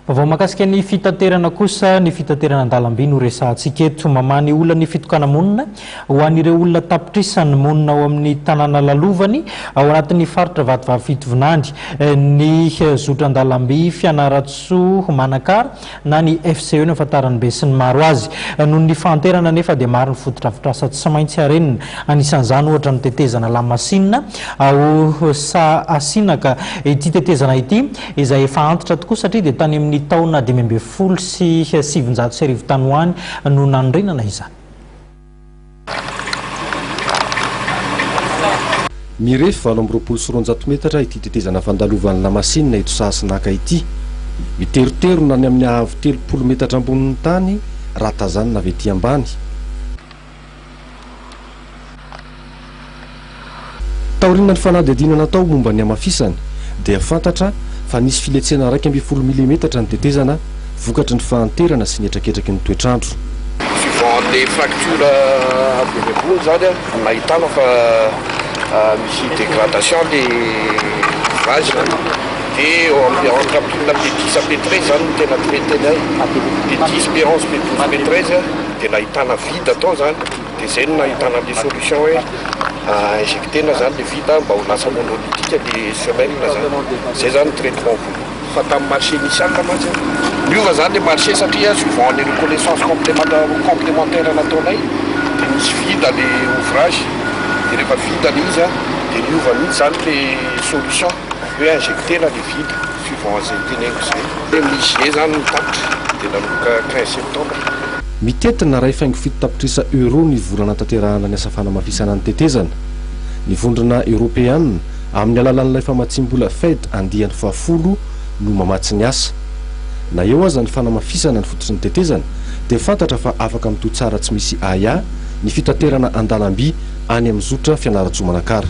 Vao makasika ny fitaterana kosa ny fitaterana an-dalamby no resahantsika eto mamany olona ny fitokana monina ho an'ireo olona tapitrisany monina ao amin'ny tanàna lalovany ao anatin'ny faritra Vatovavy Fitovinany ny zotra an-dalamby Fianaratsoa Manakara na ny FCE no afantarany be sy ny maro azy noho ny fanterana nefa dia maro ny fotodrafitrasa tsy maintsy arenina anisan'izany ohatra ny tetezana lamasinina ao Asinaka ity tetezana ity izay efa antitra tokoa satria dia tany amin'ny taona 2010 sy 700 tany ho any no nanorenana izany. Mirefy 720 metatra ity tetezana fandalovan'ny lamasinina eto Sasinaka ity. Miterotero na ny amin'ny avy 30 metatra ambonin'ny tany ratazanina avy ety ambany. Taoriana ny fanadihadiana natao momba ny amafisany dia fantatra fa nisy filetsena 12 mm ny tetezana vokatry ny fahanterana sy ny etraketraky ny toetrandro. Suivant les fractures bebe zany nahitana fa misy dégradation des ouvrages et entre Pétis à P13 zany tena traitenay Pétis Espérance P12 P13 dia nahitana vide atao zany dia zay no nahitana les solutions hoe injectena zany le vide mba ho lasa monolithique les semelles zany zay zany traitement fa tamin'ny marché initial mantsy miova zany le marché satria souvent les reconnaissances complémentaires nataonay dia misy vide les ouvrages dia rehefa vide izy dia miova mihitsy zany le solution hoe injectena le vide suivant zay teneniko zay dia misy zany mitapitra dia nanomboka 15 septembre. Mitetina ray faingo fito tapitrisa euro ny volana tanterahana ny asa fanamafisana ny tetezana. Ny vondrona Européenne amin'ny alalan'ilay famatsimbola Fed andihan'ny 10 no mamatsy ny asa. Na eo aza ny fanamafisana ny fototry ny tetezana dia fantatra fa afaka mitoa tsara tsy misy aya ny fitaterana an-dalamby any amin'ny zotra Fianaratsoa Manakara.